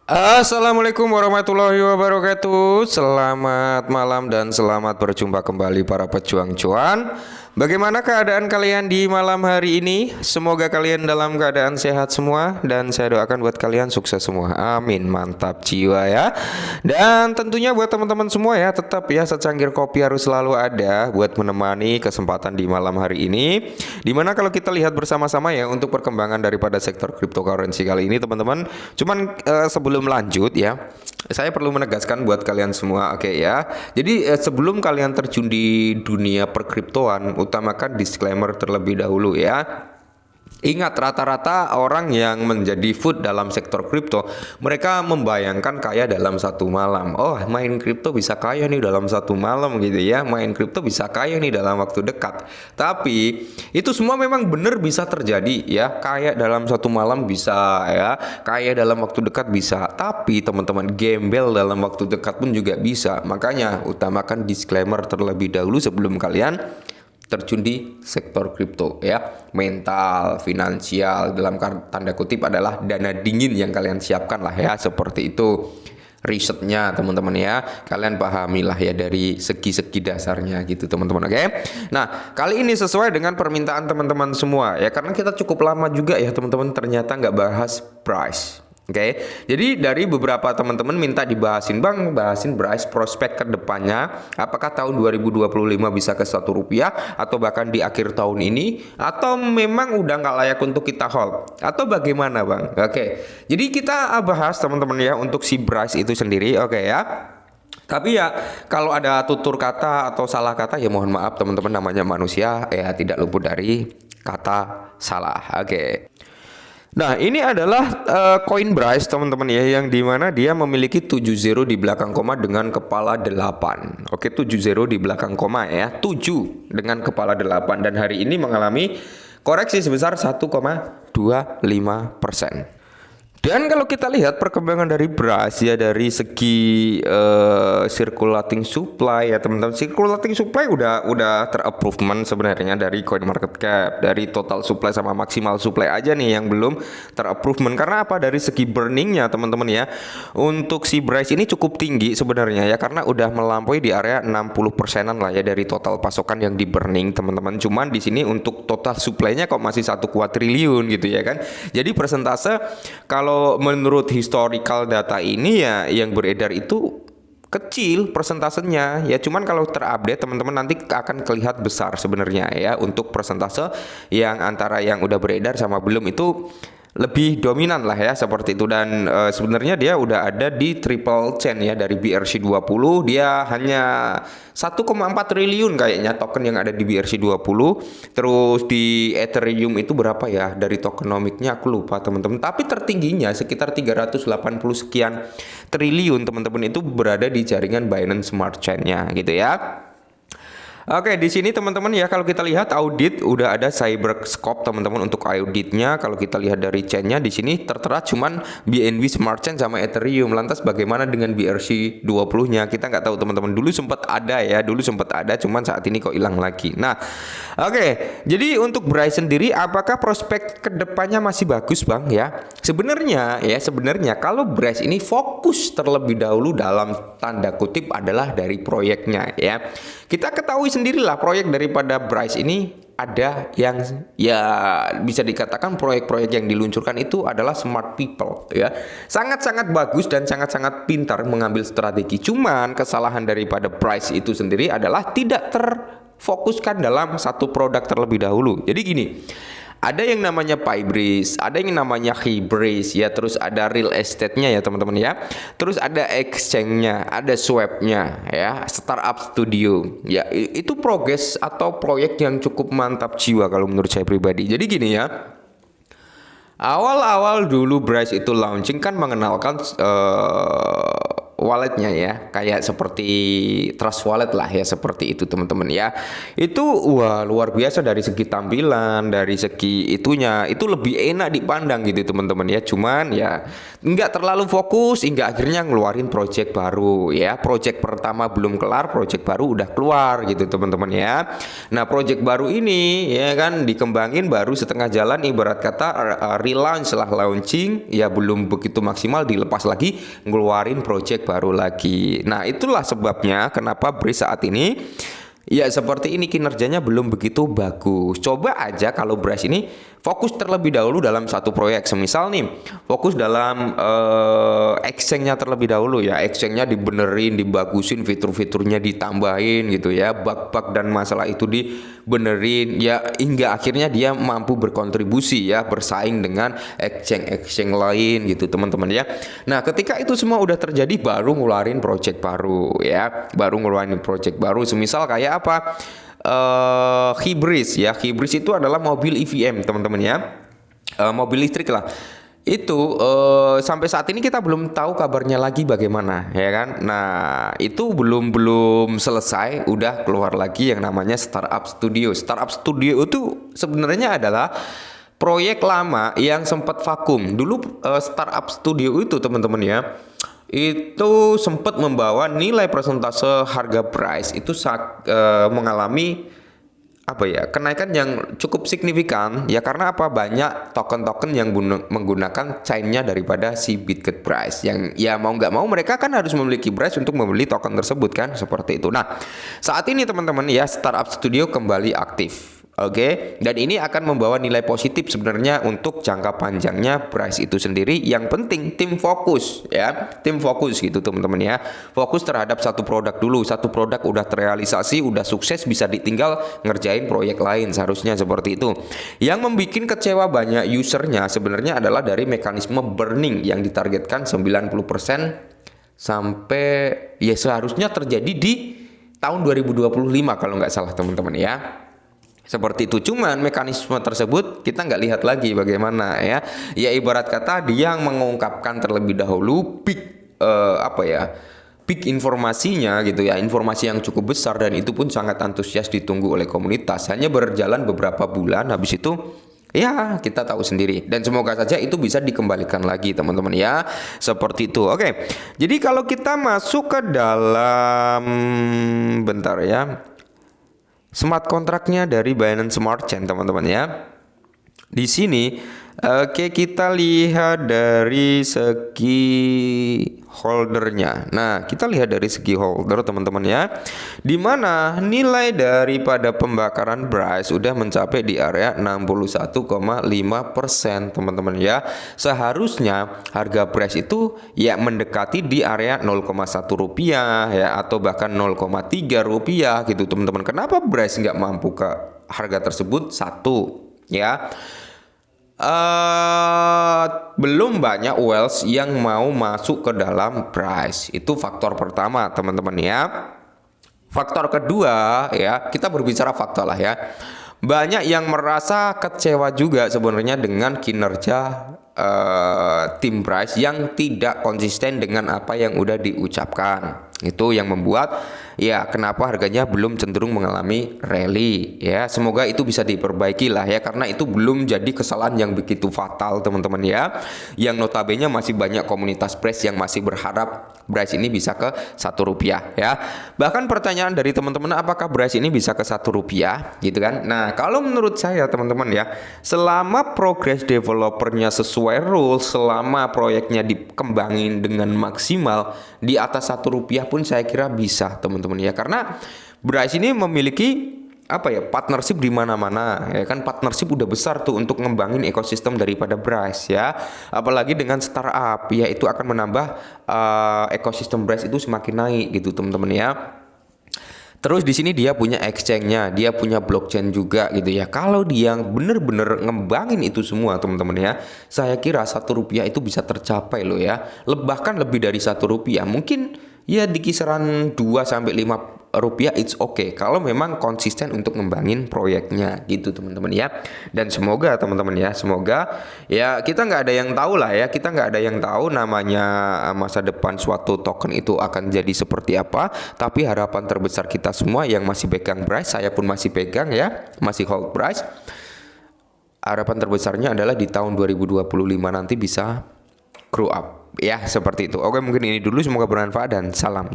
Assalamualaikum warahmatullahi wabarakatuh. Selamat malam dan selamat berjumpa kembali para pejuang cuan. Bagaimana keadaan kalian di malam hari ini? Semoga kalian dalam keadaan sehat semua dan saya doakan buat kalian sukses semua. Amin. Mantap jiwa ya. Dan tentunya buat teman-teman semua ya, tetap ya secangkir kopi harus selalu ada buat menemani kesempatan di malam hari ini. Dimana kalau kita lihat bersama-sama ya untuk perkembangan daripada sektor cryptocurrency kali ini teman-teman. Cuman sebelum lanjut ya, saya perlu menegaskan buat kalian semua, oke ya. Jadi sebelum kalian terjun di dunia perkriptoan, utamakan disclaimer terlebih dahulu ya. Ingat, rata-rata orang yang menjadi food dalam sektor kripto, mereka membayangkan kaya dalam satu malam. Oh, main kripto bisa kaya nih dalam satu malam gitu ya. Main kripto bisa kaya nih dalam waktu dekat. Tapi itu semua memang benar bisa terjadi ya. Kaya dalam satu malam bisa ya. Kaya dalam waktu dekat bisa. Tapi teman-teman, gembel dalam waktu dekat pun juga bisa. Makanya utamakan disclaimer terlebih dahulu sebelum kalian terjun di sektor kripto ya. Mental, finansial dalam tanda kutip adalah dana dingin yang kalian siapkan lah ya, seperti itu risetnya teman-teman ya. Kalian pahamilah ya dari segi-segi dasarnya gitu teman-teman, oke. Nah, kali ini sesuai dengan permintaan teman-teman semua ya, karena kita cukup lama juga ya teman-teman ternyata nggak bahas price. Oke, jadi dari beberapa teman-teman minta dibahasin, Bang, bahasin price prospek ke depannya. Apakah tahun 2025 bisa ke Rp1 atau bahkan di akhir tahun ini, atau memang udah nggak layak untuk kita hold, atau bagaimana, Bang? Oke, jadi kita bahas teman-teman ya untuk si price itu sendiri, oke ya. Tapi ya kalau ada tutur kata atau salah kata ya mohon maaf teman-teman, namanya manusia ya, tidak luput dari kata salah. Oke. Nah, ini adalah Coinbase teman-teman ya, yang dimana dia memiliki 7 di belakang koma dengan kepala 8. Oke, 7 di belakang koma ya, 7 dengan kepala 8, dan hari ini mengalami koreksi sebesar 1,25%. Dan kalau kita lihat perkembangan dari beras ya, dari segi circulating supply ya teman-teman, circulating supply udah ter-approvement sebenarnya dari CoinMarketCap, dari total supply sama maksimal supply aja nih yang belum ter-approvement. Karena apa? Dari segi burningnya teman-teman ya, untuk si beras ini cukup tinggi sebenarnya ya, karena udah melampaui di area 60%-an lah ya dari total pasokan yang di burning teman-teman. Cuman di sini untuk total supply-nya kok masih 1 kuadriliun gitu ya kan. Jadi persentase kalau menurut historical data ini ya yang beredar itu kecil persentasenya ya, cuman kalau terupdate teman-teman nanti akan kelihatan besar sebenarnya ya, untuk persentase yang antara yang udah beredar sama belum itu lebih dominan lah ya, seperti itu. Dan sebenarnya dia udah ada di triple chain ya, dari BRC20 dia hanya 1,4 triliun kayaknya token yang ada di BRC20. Terus di Ethereum itu berapa ya dari tokenomiknya aku lupa teman-teman, tapi tertingginya sekitar 380 sekian triliun teman-teman itu berada di jaringan Binance Smart Chain-nya gitu ya. Oke, di sini teman-teman ya, kalau kita lihat audit udah ada Cyberscope teman-teman untuk auditnya. Kalau kita lihat dari chainnya di sini tertera cuman BNB Smart Chain sama Ethereum. Lantas bagaimana dengan BRC20-nya? Kita nggak tahu teman-teman. Dulu sempat ada ya, cuman saat ini kok hilang lagi. Nah, oke. Jadi untuk Bryce sendiri, apakah prospek kedepannya masih bagus, Bang ya? Sebenarnya kalau Bryce ini fokus terlebih dahulu dalam tanda kutip adalah dari proyeknya ya. Kita ketahui sendirilah proyek daripada Bryce ini ada yang ya bisa dikatakan proyek-proyek yang diluncurkan itu adalah smart people ya. Sangat-sangat bagus dan sangat-sangat pintar mengambil strategi. Cuman kesalahan daripada Bryce itu sendiri adalah tidak terfokuskan dalam satu produk terlebih dahulu. Jadi gini, ada yang namanya Pybris, ada yang namanya Hybris ya, terus ada real estate-nya ya teman-teman ya. Terus ada exchange-nya, ada swap-nya ya, startup studio. Ya, itu progres atau proyek yang cukup mantap jiwa kalau menurut saya pribadi. Jadi gini ya. Awal-awal dulu Bryce itu launching kan mengenalkan walletnya ya, kayak seperti Trust Wallet lah ya, seperti itu teman-teman ya. Itu wah luar biasa dari segi tampilan, dari segi itunya itu lebih enak dipandang gitu teman-teman ya. Cuman ya nggak terlalu fokus hingga akhirnya ngeluarin project baru ya. Project pertama belum kelar, project baru udah keluar gitu teman-teman ya. Nah project baru ini ya kan dikembangin baru setengah jalan, ibarat kata relaunch lah, launching ya belum begitu maksimal, dilepas lagi ngeluarin project baru lagi. Nah itulah sebabnya kenapa Braze saat ini ya seperti ini, kinerjanya belum begitu bagus. Coba aja kalau Braze ini fokus terlebih dahulu dalam satu proyek. Semisal nih fokus dalam exchange-nya terlebih dahulu ya, exchange-nya dibenerin, dibagusin, fitur-fiturnya ditambahin gitu ya, bug-bug dan masalah itu dibenerin ya, hingga akhirnya dia mampu berkontribusi ya, bersaing dengan exchange lain gitu teman-teman ya. Nah ketika itu semua udah terjadi baru ngeluarin project baru ya, baru ngeluarin project baru. Semisal kayak apa, Hybris ya. Hybris itu adalah mobil EVM teman-teman ya, mobil listrik lah. Itu sampai saat ini kita belum tahu kabarnya lagi bagaimana ya kan. Nah itu belum selesai udah keluar lagi yang namanya Startup Studio. Startup Studio itu sebenarnya adalah proyek lama yang sempat vakum dulu. Startup Studio itu teman-teman ya, itu sempat membawa nilai persentase harga Braze itu mengalami apa ya, kenaikan yang cukup signifikan ya. Karena apa, banyak token-token yang menggunakan chainnya daripada si Bitget Braze, yang ya mau nggak mau mereka kan harus memiliki Braze untuk membeli token tersebut kan, seperti itu. Nah saat ini teman-teman ya Startup Studio kembali aktif. Oke, dan ini akan membawa nilai positif sebenarnya untuk jangka panjangnya Braze itu sendiri. Yang penting tim fokus ya, tim fokus gitu teman-teman ya. Fokus terhadap satu produk dulu, satu produk udah terrealisasi, udah sukses, bisa ditinggal ngerjain proyek lain, seharusnya seperti itu. Yang membuat kecewa banyak usernya sebenarnya adalah dari mekanisme burning yang ditargetkan 90% sampai ya seharusnya terjadi di tahun 2025 kalau nggak salah teman-teman ya. Seperti itu, cuman mekanisme tersebut kita nggak lihat lagi bagaimana ya. Ya ibarat kata dia mengungkapkan terlebih dahulu peak informasinya gitu ya, informasi yang cukup besar, dan itu pun sangat antusias ditunggu oleh komunitas. Hanya berjalan beberapa bulan, habis itu ya kita tahu sendiri, dan semoga saja itu bisa dikembalikan lagi teman-teman ya, seperti itu. Oke, jadi kalau kita masuk ke dalam bentar ya, smart kontraknya dari Binance Smart Chain teman-teman ya. Di sini oke, kita lihat dari segi holdernya. Nah, kita lihat dari segi holder teman-teman ya, dimana nilai daripada pembakaran Braze sudah mencapai di area 61,5% teman-teman ya. Seharusnya harga Braze itu ya mendekati di area 0,1 rupiah ya, atau bahkan 0,3 rupiah gitu teman-teman. Kenapa Braze nggak mampu ke harga tersebut? Satu ya, belum banyak whales yang mau masuk ke dalam Braze. Itu faktor pertama teman-teman ya. Faktor kedua ya, kita berbicara faktor lah ya, banyak yang merasa kecewa juga sebenarnya dengan kinerja tim Braze yang tidak konsisten dengan apa yang udah diucapkan. Itu yang membuat ya kenapa harganya belum cenderung mengalami rally ya. Semoga itu bisa diperbaiki lah ya, karena itu belum jadi kesalahan yang begitu fatal teman-teman ya, yang notabene masih banyak komunitas Braze yang masih berharap Braze ini bisa ke 1 rupiah ya. Bahkan pertanyaan dari teman-teman, apakah Braze ini bisa ke 1 rupiah gitu kan. Nah kalau menurut saya teman-teman ya, selama progres developernya sesuai rules, selama proyeknya dikembangin dengan maksimal, di atas 1 rupiah pun saya kira bisa teman-teman ya. Karena Braze ini memiliki apa ya, partnership di mana-mana ya kan. Partnership udah besar tuh untuk ngembangin ekosistem daripada Braze ya. Apalagi dengan startup ya, itu akan menambah ekosistem Braze itu semakin naik gitu teman-teman ya. Terus di sini dia punya exchange-nya, dia punya blockchain juga gitu ya. Kalau dia bener-bener ngembangin itu semua teman-teman ya, saya kira 1 rupiah itu bisa tercapai loh ya. Bahkan lebih dari 1 rupiah, mungkin ya di kisaran 2 sampai 5 rupiah it's okay kalau memang konsisten untuk ngembangin proyeknya gitu teman-teman ya. Dan semoga teman-teman ya, semoga ya kita nggak ada yang tahu lah ya, kita nggak ada yang tahu namanya masa depan suatu token itu akan jadi seperti apa. Tapi harapan terbesar kita semua yang masih pegang Bryce, saya pun masih pegang ya, masih hold Bryce. Harapan terbesarnya adalah di tahun 2025 nanti bisa grow up ya, seperti itu. Oke, mungkin ini dulu, semoga bermanfaat dan salam.